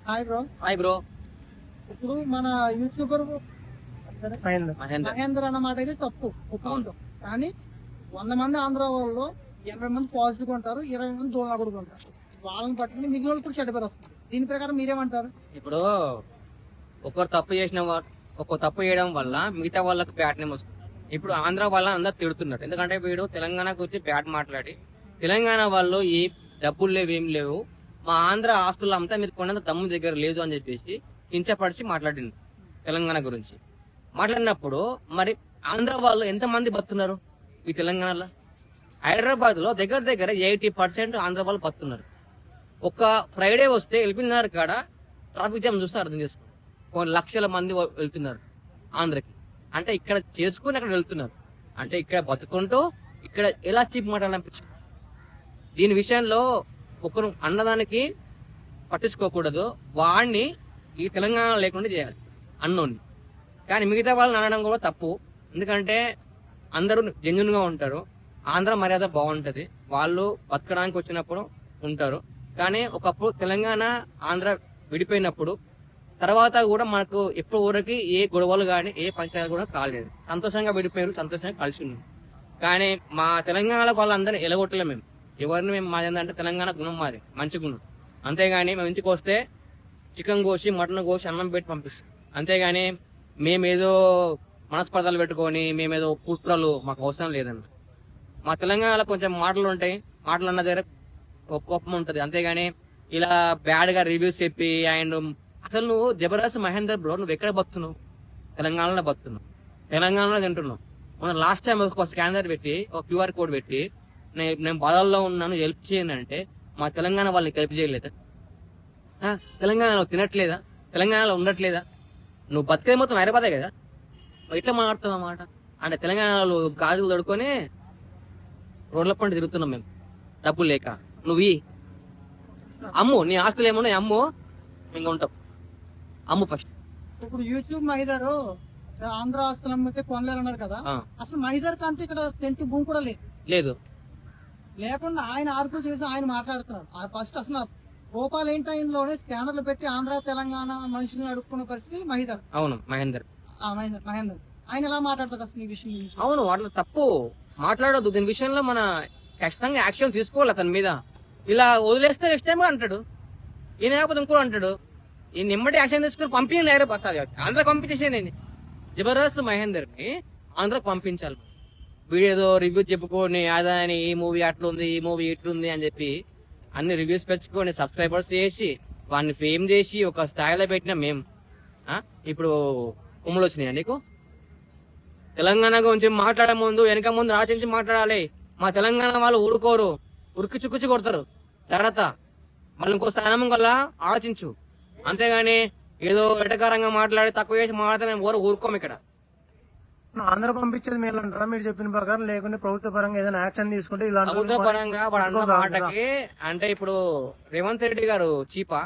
Hi bro. Hi bro. ఇప్పుడు మన YouTuber Mahender అన్నమాట అయితే తప్పు ఒప్పుకుంటాం. కానీ 100 మంది ఆంధ్ర వాళ్ళు 80 మంది పాజిటివ్ ఉంటారు, 20 మంది దూరంగా కూడా ఉంటారు. వాళ్ళని పట్టుకుని మిగిలిన వాళ్ళు కూడా చెడ్డ పేరు వస్తుంది. దీని ప్రకారం మీరేమంటారు? ఇప్పుడు ఒక్కరు తప్పు చేయడం వల్ల మిగతా వాళ్ళకి బ్యాట్ నేమ్ వస్తుంది. ఇప్పుడు ఆంధ్ర వాళ్ళ అందరు తిడుతున్నారు, ఎందుకంటే వీడు తెలంగాణ గురించి బ్యాట్ మాట్లాడి తెలంగాణ వాళ్ళు ఏ డబ్బులు లేవు ఏం లేవు, మా ఆంధ్ర ఆస్తులు అంతా మీరు కొనేంత దమ్ము దగ్గర లేదు అని చెప్పేసి కించపరిచి మాట్లాడింది తెలంగాణ గురించి. మాట్లాడినప్పుడు మరి ఆంధ్ర వాళ్ళు ఎంతమంది బతున్నారు ఈ తెలంగాణలో? హైదరాబాద్ లో దగ్గర దగ్గర 80% ఆంధ్ర వాళ్ళు బతున్నారు. ఒక ఫ్రైడే వస్తే వెళ్ళిపోయినారు కాడ ట్రాఫిక్ జామ్ చూస్తే అర్థం చేసుకోండి. కొన్ని లక్షల మంది వెళ్తున్నారు ఆంధ్రకి. అంటే ఇక్కడ చేసుకుని అక్కడ వెళ్తున్నారు. అంటే ఇక్కడ బతుకుంటూ ఇక్కడ ఎలా చీప్ మాట్లాడాలనిపించు. దీని విషయంలో ఒకరు అన్నదానికి పట్టించుకోకూడదు, వాడిని ఈ తెలంగాణ లేకుండా చేయాలి అన్నోని. కానీ మిగతా వాళ్ళని అనడం కూడా తప్పు, ఎందుకంటే అందరూ జెన్యున్ గా ఉంటారు. ఆంధ్ర మర్యాద బాగుంటది, వాళ్ళు బతకడానికి వచ్చినప్పుడు ఉంటారు. కానీ ఒకప్పుడు తెలంగాణ ఆంధ్ర విడిపోయినప్పుడు తర్వాత కూడా మనకు ఎప్పుడు ఊరికి ఏ గొడవలు కానీ ఏ పంచాయతీలు కూడా కాలేదు. సంతోషంగా విడిపోయారు, సంతోషంగా కలిసి ఉన్నాం. కానీ మా తెలంగాణ వాళ్ళందరినీ ఎలగొట్టలేము మేము. ఎవరిని మేము మాది ఏంటంటే తెలంగాణ గుణం మాది, మంచి గుణం. అంతేగాని మేము ఇంటికి వస్తే చికెన్ కోసి మటన్ కోసి అన్నం పెట్టి పంపిస్తాం. అంతేగాని మేమేదో మనస్పర్ధలు పెట్టుకొని మేమేదో కుట్రలు మాకు అవసరం లేదండి. మా తెలంగాణలో కొంచెం మాటలు ఉంటాయి, మాటలు అన్న దగ్గర కోపం ఉంటది. అంతేగాని ఇలా బ్యాడ్ గా రివ్యూస్ చెప్పి అండ్ అసలు నువ్వు జబర్దస్త్ మహేందర్ బ్రో, నువ్వు ఎక్కడ బతున్నావు? తెలంగాణలో బతున్నావు, తెలంగాణలో తింటున్నావు. మన లాస్ట్ టైం ఒక స్కానర్ పెట్టి ఒక QR కోడ్ పెట్టి నేను బాధల్లో ఉన్నాను హెల్ప్ చేయండి అంటే మా తెలంగాణ వాళ్ళని హెల్ప్ చేయలేదా? తెలంగాణలో తినట్లేదా? తెలంగాణలో ఉండట్లేదా? నువ్వు బతికే మొత్తం హైదరాబాదే కదా, ఇట్లా మాట్లాడుతావు అన్నమాట. అంటే తెలంగాణలో గాజులు తడుకొని రోడ్ల పంట తిరుగుతున్నాం మేము డబ్బులు లేక. నువ్వు అమ్ము, నీ ఆస్తులు ఏమన్నా అమ్ము, ఇంకా ఉంటాం. అమ్ము ఫస్ట్. ఇప్పుడు యూట్యూబ్ మహిదర్ ఆంధ్ర ఆస్తులు అమ్మితే కొనలేరన్నారు కదా, అసలు మహిదర్ కంటే ఇక్కడ సెంటు భూమి కూడా లేదు. లేకుండా ఆయన ఆర్గ్యూ చేసి ఆయన మాట్లాడుతున్నారు. ఫస్ట్ అసలు గోపాల్ ఏంటైన్లోనే స్కానర్లు పెట్టి ఆంధ్ర తెలంగాణ మనుషుల్ని అడుక్కున్న పరిస్థితి మహిదర్. అవును, మహేందర్ ఆయన ఎలా మాట్లాడతారు అసలు ఈ విషయం గురించి? అవును, వాళ్ళు తప్పు మాట్లాడొద్దు. దీని విషయంలో మన ఖచ్చితంగా యాక్షన్ తీసుకోవాలి అతని మీద. ఇలా వదిలేస్తే నెక్స్ట్ టైం అంటాడు, ఈయన లేకపోతే ఇంకో అంటాడు. ఈ నిమ్మటి యాక్షన్ తీసుకుని పంపించాలి, నేరే వస్తుంది. ఆంధ్ర పంపించేసేయండి. జబర్దస్త్ మహేందర్ ని ఆంధ్రకు పంపించాలి. వీడేదో రివ్యూ చెప్పుకొని అదని ఈ మూవీ అట్లుంది, ఈ మూవీ ఇట్లుంది అని చెప్పి అన్ని రివ్యూస్ పెంచుకొని సబ్స్క్రైబర్స్ చేసి వాడిని ఫేమ్ చేసి ఒక స్థాయిలో పెట్టినా మేము ఇప్పుడు ఉమ్ములు వచ్చినాయా నీకు? తెలంగాణ గురించి మాట్లాడే ముందు వెనక ముందు ఆలోచించి మాట్లాడాలి. మా తెలంగాణ వాళ్ళు ఊరుకోరు, ఉరికి చుక్కుచి కొడతారు. తర్వాత మళ్ళీ ఇంకో స్థానం వల్ల ఆలోచించు. అంతేగాని ఏదో ఎటకారంగా మాట్లాడి తక్కువ చేసి మాట్లాడితే మేము ఊరుకోము. ఇక్కడ ఆంధ్ర పంపించేది మేలు అంటారా మీరు చెప్పిన ప్రకారం? లేకుంటే ప్రభుత్వ పరంగా ఏదైనా యాక్షన్ తీసుకుంటే ఇలా ప్రభుత్వ పరంగా వాడు అన్న మాటకి అంటే ఇప్పుడు రేవంత్ రెడ్డి గారు చీపా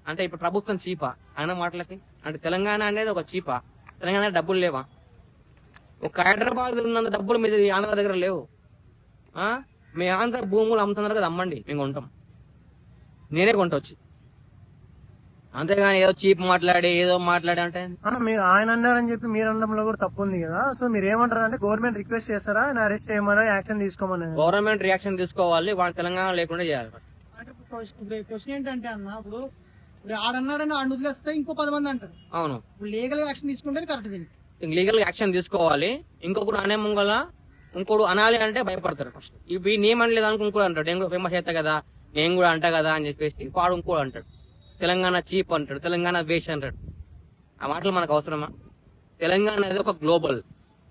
అంటే ఇప్పుడు ప్రభుత్వం చీపా అన్న మాటలకి? అంటే తెలంగాణ అనేది ఒక చీపా? తెలంగాణ డబ్బులు లేవా? ఒక హైదరాబాద్ ఉన్నంత డబ్బులు మీద ఆంధ్ర దగ్గర లేవు. మీ ఆంధ్ర భూములు అమ్ముతున్నారు కదా, అమ్మండి, మేము కొంటాం. నేనే కొంటొచ్చు. అంతేగాని ఏదో చీప్ మాట్లాడి ఏదో మాట్లాడి అంటే మీరు ఆయన అన్నారని చెప్పి మీరు అనడంలో కూడా తప్పు ఉంది కదా. సో మీరు ఏమంటారు అంటే గవర్నమెంట్ రిక్వెస్ట్ చేస్తారా ఆయన అరెస్ట్ చేయమని, యాక్షన్ తీసుకోమని? గవర్నమెంట్ రియాక్షన్ తీసుకోవాలి, వాళ్ళ తెలంగాణ లేకుండా చేయాలి. క్వశ్చన్ ఏంటంటే అన్న, ఇప్పుడు ఆడన్నాడని ఆడు వదిలేస్తే ఇంకో 10 మంది అంటారు. అవును, లీగల్ యాక్షన్ తీసుకుంటే కరెక్ట్. లీగల్ యాక్షన్ తీసుకోవాలి. ఇంకొకరు అనే ముంగల ఇంకోడు అనాలి అంటే భయపడతారు. ఫస్ట్ ఇవి నేమనలేదు అనుకో ఇంకోటి అంటాడు, నేను కూడా ఫేమస్ అవుతా కదా, నేను కూడా అంటా కదా అని చెప్పేసి వాడు ఇంకోడు అంటాడు. తెలంగాణ చీప్ అంటాడు, తెలంగాణ వేస్ట్ అంటాడు. ఆ మాటలు మనకు అవసరమా? తెలంగాణ అనేది ఒక గ్లోబల్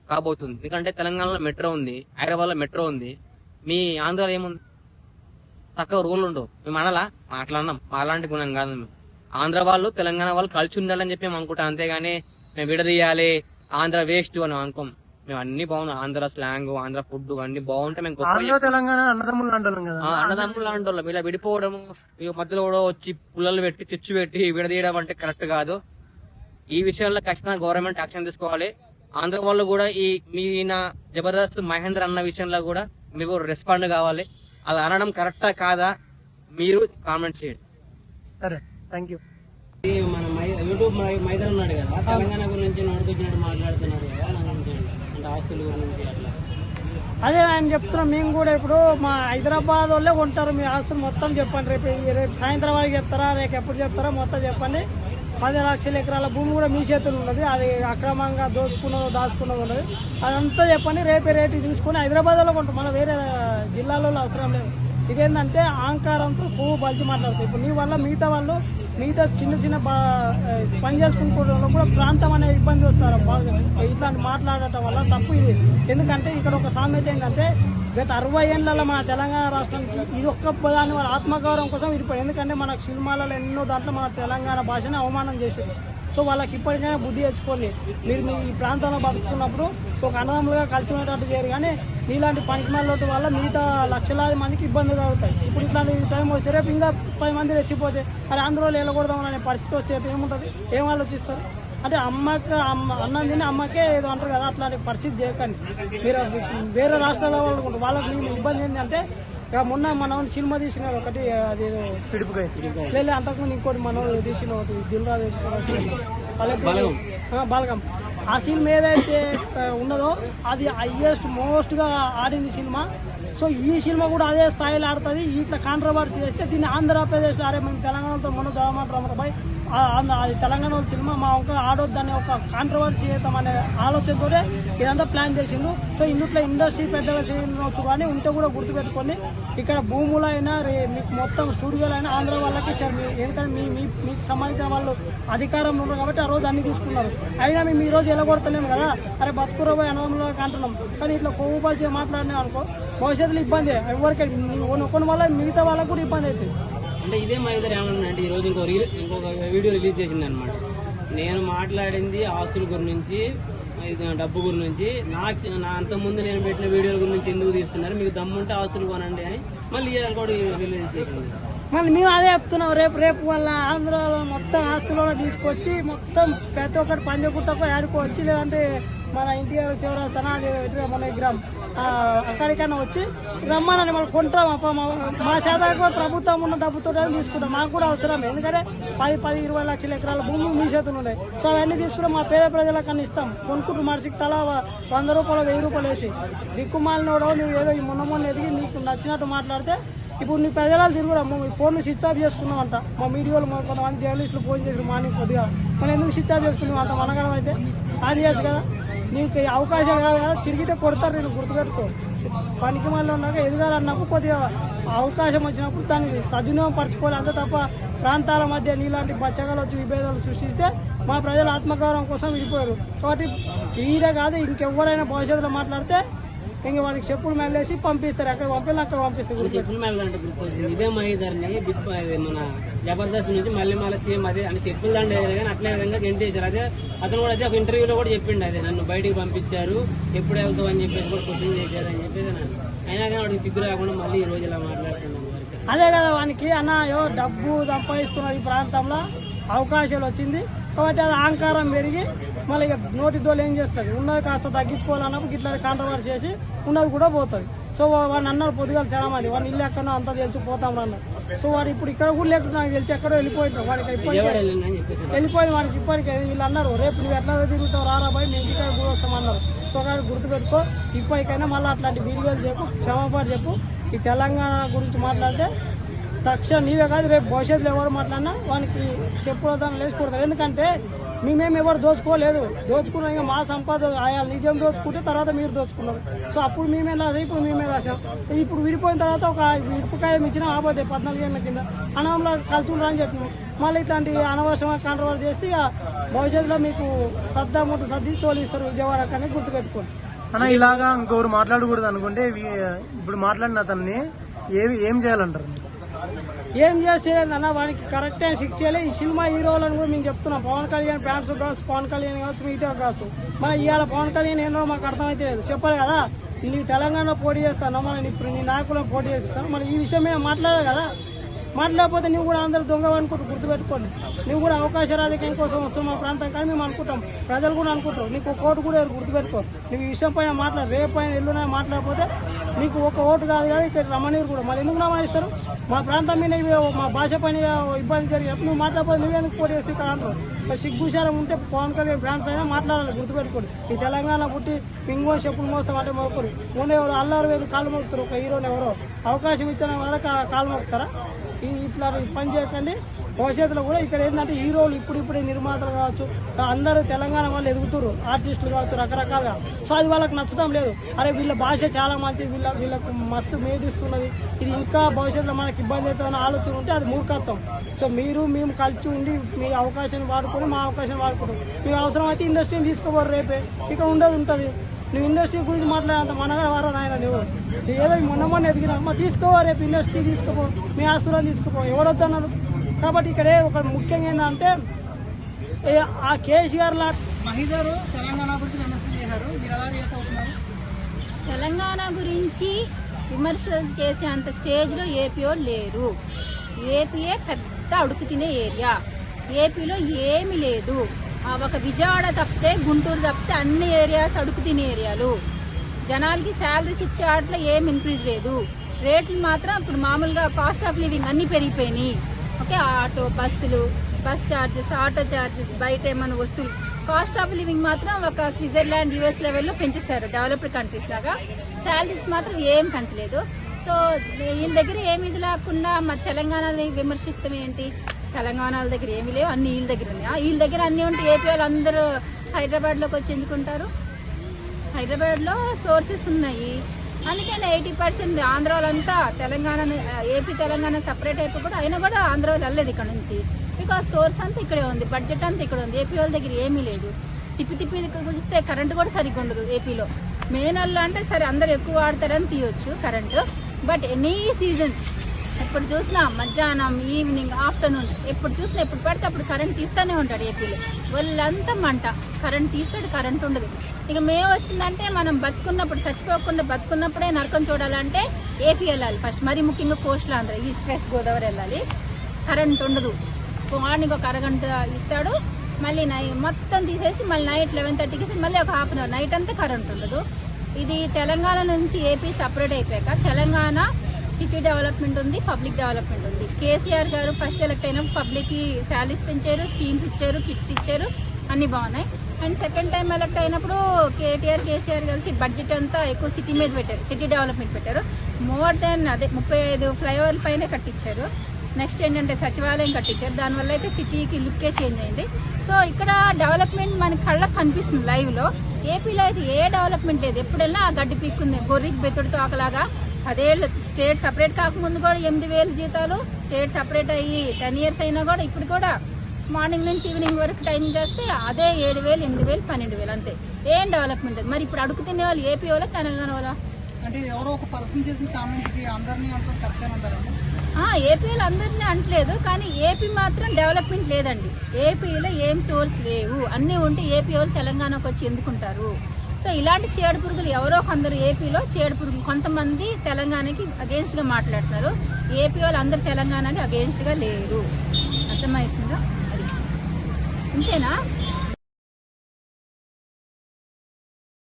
కాబోతుంది. ఎందుకంటే తెలంగాణలో మెట్రో ఉంది, హైదరాబాద్ లో మెట్రో ఉంది. మీ ఆంధ్రాలో ఏముంది? తక్కువ రూల్ ఉండవు. మేము అనలా, మాట్లాడినాం. అలాంటి గుణం కాదు మేము. ఆంధ్ర వాళ్ళు తెలంగాణ వాళ్ళు కలిసి ఉండాలని చెప్పి మేము అనుకుంటాం. అంతేగాని మేము విడదీయాలి ఆంధ్ర వేస్ట్ అని అనుకోం. మేము అన్ని బాగున్నాం. ఆంధ్ర స్లాంగ్, ఆంధ్ర ఫుడ్ అన్ని బాగుంటే మేము తెలంగాణ అన్నదమ్ములు అంటాం కదా. అన్నదమ్ములు అంటాం. ఇలా విడిపోవడము, మధ్యలో కూడా వచ్చి పుల్లలు పెట్టి తెచ్చి పెట్టి విడదీయడం అంటే కరెక్ట్ కాదు. ఈ విషయంలో ఖచ్చితంగా గవర్నమెంట్ యాక్షన్ తీసుకోవాలి. ఆంధ్ర వాళ్ళు కూడా ఈ మీ జబర్దస్త్ మహేందర్ అన్న విషయంలో కూడా మీరు రెస్పాండ్ కావాలి. అలా అనడం కరెక్టా కాదా మీరు కామెంట్ చేయండి. సరే, థ్యాంక్ యూ. యూట్యూబ్ మైదానం ఉన్నాడు కదా, తెలంగాణ గురించి నోటుకొచ్చినట్టు మాట్లాడుతున్నారు కదా, అంటే ఆస్తుల గురించి అట్లా. అదే ఆయన చెప్తున్నాం మేము కూడా. ఇప్పుడు మా హైదరాబాద్ వాళ్ళే కొంటారు, మీ ఆస్తులు మొత్తం చెప్పండి, రేపు సాయంత్రం వరకు చెప్తారా, రేపు ఎప్పుడు చెప్తారా మొత్తం చెప్పండి. 10 లక్షల ఎకరాల భూమి కూడా మీ చేతులు ఉన్నది, అది అక్రమంగా దోచుకున్నదో దాచుకున్నదో ఉన్నది, అదంతా చెప్పండి. రేపే రేటు తీసుకుని హైదరాబాద్లో కొంటాం, మన వేరే జిల్లాలో అవసరం లేదు. ఇదేంటంటే అహంకారంతో పువ్వు బలిచి మాట్లాడతాయి. ఇప్పుడు నీ వల్ల మిగతా చిన్న పని చేసుకుంటున్న కూడా ప్రాంతం అనే ఇబ్బంది వస్తారు. ఇట్లాంటి మాట్లాడటం వల్ల తప్పు ఇది. ఎందుకంటే ఇక్కడ ఒక సామెత ఏంటంటే గత 60 ఏళ్లలో మన తెలంగాణ రాష్ట్రానికి ఇది ఒక్క పదాన్ని వాళ్ళ ఆత్మగౌరవం కోసం విడిపోయింది. ఎందుకంటే మన సినిమాలలో ఎన్నో దాంట్లో మన తెలంగాణ భాషని అవమానం చేశారు. సో వాళ్ళకి ఇప్పటికైనా బుద్ధి తెచ్చుకోండి. మీరు మీ ఈ ప్రాంతంలో బతుకుతున్నప్పుడు ఒక అన్నదమ్ములుగా కలిసి ఉండేటట్టు చేయరు. కానీ నీలాంటి పనికిమాలోటు వల్ల మిగతా లక్షలాది మందికి ఇబ్బందులు కలుగుతాయి. ఇప్పుడు ఇట్లాంటి టైం వస్తే రేపు ఇంకా 10 మంది రెచ్చిపోతే మరి ఆంధ్రలో వెళ్ళకూడదామనే పరిస్థితి వస్తే ఏముంటుంది, ఏం ఆలోచిస్తారు? అంటే అన్నం తిని అమ్మకే ఏదో అంటారు కదా, అట్లాంటి పరిస్థితి చేయకండి. మీరు వేరే రాష్ట్రాల వాళ్ళు వాళ్ళకి మీ ఇబ్బంది ఏంటంటే మొన్న మనం సినిమా తీసిన ఒకటి, అది పిడుపుకాయ లేదు, అంతకుముందు ఇంకోటి మనం తీసిన ఒకటి దిల్రాజు బలగం. ఆ సినిమా ఏదైతే ఉన్నదో అది హైయెస్ట్ మోస్ట్గా ఆడింది సినిమా. సో ఈ సినిమా కూడా అదే స్థాయిలో ఆడుతుంది. ఇట్లా కాంట్రవర్సీ చేస్తే దీన్ని ఆంధ్రప్రదేశ్లో అరే మేము తెలంగాణతో మొన్న దోమంటారు అది తెలంగాణ సినిమా మా ఒక ఆడొద్దనే ఒక కాంట్రవర్సీ చేద్దామనే ఆలోచనతో ఇదంతా ప్లాన్ చేసిండు. సో ఇందులో ఇండస్ట్రీ పెద్దగా చేయవచ్చు, కానీ ఉంటే కూడా గుర్తుపెట్టుకొని ఇక్కడ భూములైనా మీకు మొత్తం స్టూడియోలు అయినా ఆంధ్ర వాళ్ళకి ఇచ్చారు. ఎందుకంటే మీకు సంబంధించిన వాళ్ళు అధికారంలో ఉన్నారు కాబట్టి ఆ రోజు అన్ని తీసుకున్నారు. అయినా మేము ఈ రోజు ఎలగొడతలేము కదా, అరే బతుకురబోయి అన్నదమ్ములకు అంటున్నాం. కానీ ఇట్లా కొవ్వు పరిచయం మాట్లాడినా అనుకో భవిష్యత్తులో ఇబ్బంది ఎవరికి కొన్ని వల్ల మిగతా వాళ్ళకు కూడా ఇబ్బంది అవుతుంది. అంటే ఇదే మా ఇద్దరు ఏమన్నా ఈ రోజు ఇంకొక వీడియో రిలీజ్ చేసింది అనమాట. నేను మాట్లాడింది ఆస్తుల గురించి, డబ్బు గురించి, నా అంతకుముందు నేను పెట్టిన వీడియోల గురించి ఎందుకు తీస్తున్నారు, మీకు దమ్ముంటే ఆస్తులు కొనండి అని మళ్ళీ కూడా రిలీజ్ చేసింది. మళ్ళీ మేము అదే చెప్తున్నాం, రేపు వాళ్ళ ఆంధ్రలో మొత్తం ఆస్తులలో తీసుకొచ్చి మొత్తం ప్రతి ఒక్కటి పంజగుట్టకు ఆడుకోవచ్చు, లేదంటే మన ఇంటికి చివరస్తానా అది మన విగ్రహం అక్కడికైనా వచ్చి రమ్మనని మనం కొంటాం. మా శాతం ప్రభుత్వం ఉన్న డబ్బుతో తీసుకుంటాం, మాకు కూడా అవసరం. ఎందుకంటే 10-20 లక్షల ఎకరాల భూములు మీ చేతులు ఉన్నాయి. సో అవన్నీ తీసుకుంటాం, మా పేద ప్రజలకన్నా ఇస్తాం. కొనుక్కుంటూ మనిషికి తలా 100 రూపాయలు 1000 రూపాయలు వేసి దిక్కుమాలినోడో నువ్వు ఏదో మొన్న ఎదిగి నీకు నచ్చినట్టు మాట్లాడితే ఇప్పుడు నీ ప్రజలు తిరుగురాము, మీ ఫోన్లు స్విచ్ ఆఫ్ చేసుకున్నామంట. మా మీడియాలో కొంతమంది జర్నలిస్టులు ఫోన్ చేసి మార్నింగ్ కొద్దిగా మనం ఎందుకు స్విచ్ ఆఫ్ చేసుకున్నాం అంత మనగడం అయితే అది చేయొచ్చు కదా. నీకు అవకాశాలు కాదు కదా, తిరిగితే కొడతారు. నేను గుర్తుపెట్టుకో, పనికి మళ్ళీ ఉన్నాక ఎదగాలన్నప్పుడు కొద్దిగా అవకాశం వచ్చినప్పుడు దాన్ని సద్వినియోగం పరచుకోవాలి. అంతే తప్ప ప్రాంతాల మధ్య నీలాంటి బచ్చగాలు వచ్చి విభేదాలు సృష్టిస్తే మా ప్రజల ఆత్మగౌరవం కోసం విడిపోయారు. కాబట్టి ఈడ కాదు ఇంకెవరైనా భవిష్యత్తులో మాట్లాడితే ఇంక వాడికి చెప్పులు మెల్లేసి పంపిస్తారు, అక్కడ పంపిన అక్కడ పంపిస్తారు. చెప్పులు మెల్లంటే గుర్తొచ్చింది, ఇదే మహిధర్ని మన జబర్దస్త్ నుంచి మళ్ళీ సేమ్ అదే అని చెప్పులు దండ కానీ అట్లే విధంగా గెంటేశారు. అదే అతను కూడా అదే ఒక ఇంటర్వ్యూలో కూడా చెప్పిండు, అదే నన్ను బయటికి పంపించారు, ఎప్పుడు వెళ్తావు అని చెప్పేసి కూడా క్వశ్చన్ చేశారు అని చెప్పేసి అయినా కానీ వాడికి సిగ్గు రాకుండా మళ్ళీ ఈ రోజు ఇలా మాట్లాడుతున్నాను. అదే కదా వానికి అన్నయో డబ్బు సంపాదిస్తున్న ఈ ప్రాంతంలో అవకాశాలు వచ్చింది కాబట్టి అది అహంకారం పెరిగి మళ్ళీ ఇక నోటి దోలు ఏం చేస్తుంది, ఉన్నది కాస్త తగ్గించుకోవాలన్నప్పుడు ఇట్లా కాంట్రవర్సీ చేసి ఉన్నది కూడా పోతుంది. సో వాడిని అన్నారు పొద్దుగాలు చాలా మంది వాడిని ఇల్లు ఎక్కడో అంతా తెలిసిపోతాం అన్నారు. సో వాడు ఇప్పుడు ఇక్కడ కూడా లేకుండా నాకు తెలిసి ఎక్కడో వెళ్ళిపోయినాం, వాడికి వెళ్ళిపోయింది. వాడికి ఇప్పటికే వీళ్ళు అన్నారు రేపు నువ్వు ఎట్లా తిరుగుతావు రారా బయట నేను ఇంటికాడ కూడా వస్తామన్నారు. సో కానీ గుర్తుపెట్టుకో, ఇప్పటికైనా మళ్ళీ అట్లాంటి వీడియోలు చెప్పు, క్షమాపణ చెప్పు. ఈ తెలంగాణ గురించి మాట్లాడితే తక్షణం నీవే కాదు రేపు భవిష్యత్తులో ఎవరు మాట్లాడినా వానికి చెప్పుదాన్ని లేచి కొడతారు. ఎందుకంటే మేమేమి ఎవరు దోచుకోలేదు, దోచుకున్నాం. ఇంకా మా సంపద ఆయా నిజం దోచుకుంటే తర్వాత మీరు దోచుకున్నారు. సో అప్పుడు మేమే రాసాం, ఇప్పుడు మేమే రాసాం. ఇప్పుడు విడిపోయిన తర్వాత ఒక ఇరుపుకాయ ఇచ్చిన ఆపోతే 14 ఏళ్ళ కింద అనంలో కలుతుండ్రా అని చెప్పినాం. మళ్ళీ ఇట్లాంటి అనవసరమైన కాంట్రవర్సీ చేస్తే ఇక భవిష్యత్తులో మీకు సర్ది తోలిస్తారు విజయవాడ కానీ గుర్తుపెట్టుకోండి. అన్న ఇలాగా ఇంకొకరు మాట్లాడకూడదు అనుకుంటే ఇప్పుడు మాట్లాడిన అతన్ని ఏం చేయాలంటారు? ఏం చేస్తేలేదన్న వానికి కరెక్ట్ అయిన శిక్ష చేయాలి. ఈ సినిమా హీరోలను కూడా మేము చెప్తున్నాం, పవన్ కళ్యాణ్ ఫ్యాన్స్ కావచ్చు, పవన్ కళ్యాణ్ కావచ్చు, మిగతా కావచ్చు. మన ఇవాళ పవన్ కళ్యాణ్ ఏంటో మాకు అర్థమైతే లేదు. చెప్పాలి కదా, నీ తెలంగాణలో పోటీ చేస్తాను, మన ఇప్పుడు నీ నాయకులను పోటీ చేస్తాను, మన ఈ విషయం మీద మాట్లాడాలి కదా. మాట్లాడకపోతే నువ్వు కూడా అందరూ దొంగ అనుకుంటారు, గుర్తుపెట్టుకోండి. నువ్వు కూడా అవకాశ రాజకీయం కోసం వస్తున్నావు మా ప్రాంతం కానీ మేము అనుకుంటాం, ప్రజలు కూడా అనుకుంటారు. నీకు ఒక ఓటు కూడా గుర్తుపెట్టుకో. నువ్వు ఈ విషయం పైన రేపు పైన ఎల్లున మాట్లాడకపోతే నీకు ఒక ఓటు కాదు కదా ఇక్కడ రమణీరు కూడా. మళ్ళీ ఎందుకు రమణిస్తారు? మా ప్రాంతం మీద మా భాష పైన ఇబ్బంది జరిగినప్పుడు నువ్వు మాట్లాడకపోతే నువ్వెందుకు పోటీ చేస్తే ఇక్కడ అంటారు. మరి సిగ్గుశారం ఉంటే పవన్ కళ్యాణ్ ఫ్యాన్స్ అయినా మాట్లాడాలి, గుర్తుపెట్టుకోండి. ఈ తెలంగాణ పుట్టి పింగో చెప్పులు మోస్తాం అంటే మొక్కరు మొన్న ఎవరు అల్లారు వేరు కాళ్ళు మొక్కుతారు. ఒక హీరోని ఎవరో అవకాశం ఇచ్చిన వరకు కాళ్ళు మొక్కుతారా? ఇట్లా పని చేయకండి. భవిష్యత్తులో కూడా ఇక్కడ ఏంటంటే హీరోలు ఇప్పుడిప్పుడే నిర్మాతలు కావచ్చు, అందరూ తెలంగాణ వాళ్ళు ఎదుగుతారు, ఆర్టిస్టులు కావచ్చు రకరకాలుగా. సో అది వాళ్ళకి నచ్చడం లేదు. అరే వీళ్ళ భాష చాలా మంచిది, వీళ్ళకు మస్తు మేధిస్తున్నది, ఇది ఇంకా భవిష్యత్తులో మనకి ఇబ్బంది అవుతుందని ఆలోచన ఉంటే అది మూర్ఖత్వం. సో మేము కలిసి ఉండి మీ అవకాశాన్ని వాడుకొని మా అవకాశాన్ని వాడుకుంటాం. మీకు అవసరం అయితే ఇండస్ట్రీని తీసుకోపోరు, రేపే ఇక్కడ ఉంటుంది. నువ్వు ఇండస్ట్రీ గురించి మాట్లాడేంత మనగా వారా నాయన. నువ్వు ఏదో మొన్న ఎదిగినా తీసుకోవా, రేపు ఇండస్ట్రీ తీసుకోపో, మీ ఆస్తులను తీసుకోపో, ఎవరొద్దన్నారు. కాబట్టి ఇక్కడే ఒక ముఖ్యంగా ఏంటంటే ఆ కేసీఆర్ మహిళలు తెలంగాణ గురించి విమర్శ చేశారు, మీరు ఎలా రియాక్ట్ అవుతున్నారు? తెలంగాణ గురించి విమర్శలు చేసే అంత స్టేజ్లో ఏపీలో లేరు. ఏపీయే పెద్ద అడుగు తినే ఏరియా. ఏపీలో ఏమీ లేదు. ఒక విజయవాడ తప్పితే గుంటూరు తప్పితే అన్ని ఏరియాస్ అడుగు తినే ఏరియాలు. జనాలకి శాలరీస్ ఇచ్చే వాటిలో ఏం ఇంక్రీజ్ లేదు. రేట్లు మాత్రం ఇప్పుడు మామూలుగా కాస్ట్ ఆఫ్ లివింగ్ అన్నీ పెరిగిపోయినాయి. ఓకే, ఆటో బస్సులు, బస్ ఛార్జెస్, ఆటో ఛార్జెస్, బయట ఏమైనా వస్తువులు కాస్ట్ ఆఫ్ లివింగ్ మాత్రం ఒక స్విట్జర్లాండ్ యుఎస్ లెవెల్లో పెంచేశారు, డెవలప్డ్ కంట్రీస్ లాగా. శాలరీస్ మాత్రం ఏం పెంచలేదు. సో వీళ్ళ దగ్గర ఏమి ఇది లేకుండా మరి తెలంగాణని విమర్శిస్తాం ఏంటి? తెలంగాణ వాళ్ళ దగ్గర ఏమీ లేవు, అన్ని వీళ్ళ దగ్గర ఉన్నాయి. వీళ్ళ దగ్గర అన్నీ ఉంటే ఏపీ వాళ్ళు అందరూ హైదరాబాద్లోకి వచ్చి ఎందుకుంటారు? హైదరాబాద్లో సోర్సెస్ ఉన్నాయి, అందుకని 80% ఆంధ్ర వాళ్ళంతా ఏపీ తెలంగాణ సపరేట్ అయిపోయి కూడా అయినా కూడా ఆంధ్ర వాళ్ళు వెళ్ళలేదు ఇక్కడ నుంచి. బికాజ్ సోర్స్ అంతా ఇక్కడే ఉంది, బడ్జెట్ అంతా ఇక్కడ ఉంది. ఏపీ వాళ్ళ దగ్గర ఏమీ లేదు. తిప్పి చూస్తే కరెంటు కూడా సరిగ్గా ఉండదు ఏపీలో. మే నెలలో అంటే సరే అందరు ఎక్కువ వాడతారని తీయొచ్చు కరెంటు, బట్ ఎనీ సీజన్ ఎప్పుడు చూసినా మధ్యాహ్నం, ఈవినింగ్, ఆఫ్టర్నూన్ ఎప్పుడు చూసినా ఎప్పుడు పడితే అప్పుడు కరెంట్ తీస్తూనే ఉంటాడు ఏపీలో. వాళ్ళంతా మంట, కరెంట్ తీస్తాడు, కరెంట్ ఉండదు. ఇక మే వచ్చిందంటే మనం బతుకున్నప్పుడు, చచ్చిపోకుండా బతుకున్నప్పుడే నరకం చూడాలంటే ఏపీ వెళ్ళాలి ఫస్ట్. మరీ ముఖ్యంగా coastal Andhra, east west Godavari వెళ్ళాలి. కరెంట్ ఉండదు. మార్నింగ్ ఒక అరగంట ఇస్తాడు, మళ్ళీ మొత్తం తీసేసి మళ్ళీ నైట్ 11:30కి మళ్ళీ ఒక హాఫ్ అన్ అవర్ నైట్ అంతా కరెంట్ ఉండదు. ఇది తెలంగాణ నుంచి ఏపీ సపరేట్ అయిపోయాక తెలంగాణ సిటీ డెవలప్మెంట్ ఉంది, పబ్లిక్ డెవలప్మెంట్ ఉంది. కేసీఆర్ గారు ఫస్ట్ ఎలక్ట్ అయినప్పుడు పబ్లిక్కి శాలరీస్ పెంచారు, స్కీమ్స్ ఇచ్చారు, కిట్స్ ఇచ్చారు, అన్నీ బాగున్నాయి. అండ్ సెకండ్ టైం ఎలక్ట్ అయినప్పుడు కేసీఆర్ కలిసి బడ్జెట్ అంతా ఎక్కువ సిటీ మీద పెట్టారు, సిటీ డెవలప్మెంట్ పెట్టారు. మోర్ దెన్ 35 ఫ్లైఓవర్ల పైన కట్టించారు. నెక్స్ట్ ఏంటంటే సచివాలయం కట్టించారు. దానివల్ల అయితే సిటీకి లుక్కే చేంజ్ అయింది. సో ఇక్కడ డెవలప్మెంట్ మన కళ్ళకు కనిపిస్తుంది లైవ్లో. ఏపీలో అయితే ఏ డెవలప్మెంట్ లేదు. ఎప్పుడెల్లా ఆ గడ్డి పీక్కుంది బొర్రికి బెతుడుతో ఒకలాగా. 10 ఏళ్ళు స్టేట్ సపరేట్ కాకముందు కూడా 8,000 జీతాలు, స్టేట్ సపరేట్ అయ్యి 10 years అయినా కూడా ఇప్పుడు కూడా మార్నింగ్ నుంచి ఈవినింగ్ వరకు టైం చేస్తే అదే 7,000, 8,000, 12,000 అంతే. ఏం డెవలప్మెంట్ లేదు. మరి ఇప్పుడు అడుగు తినే వాళ్ళు ఏపీ వాళ్ళ తెలంగాణ వాళ్ళ? అంటే ఎవరో ఒక పర్సన్ చేసిన కామెంట్కి అందరినీ అంటారు, తప్పేనా అంటారండి? ఏపీలో అందరినీ అంటలేదు, కానీ ఏపీ మాత్రం డెవలప్మెంట్ లేదండి. ఏపీలో ఏం సోర్స్ లేవు. అన్నీ ఉంటే ఏపీ వాళ్ళు తెలంగాణకు వచ్చి ఎందుకుంటారు? సో ఇలాంటి చీడ పురుగులు ఎవరో కొందరు ఏపీలో చీడ పురుగులు కొంతమంది తెలంగాణకి అగేన్స్ట్గా మాట్లాడుతున్నారు. ఏపీ వాళ్ళు అందరు తెలంగాణకి అగేన్స్ట్గా లేరు. అర్థమవుతుందా? అది అంతేనా?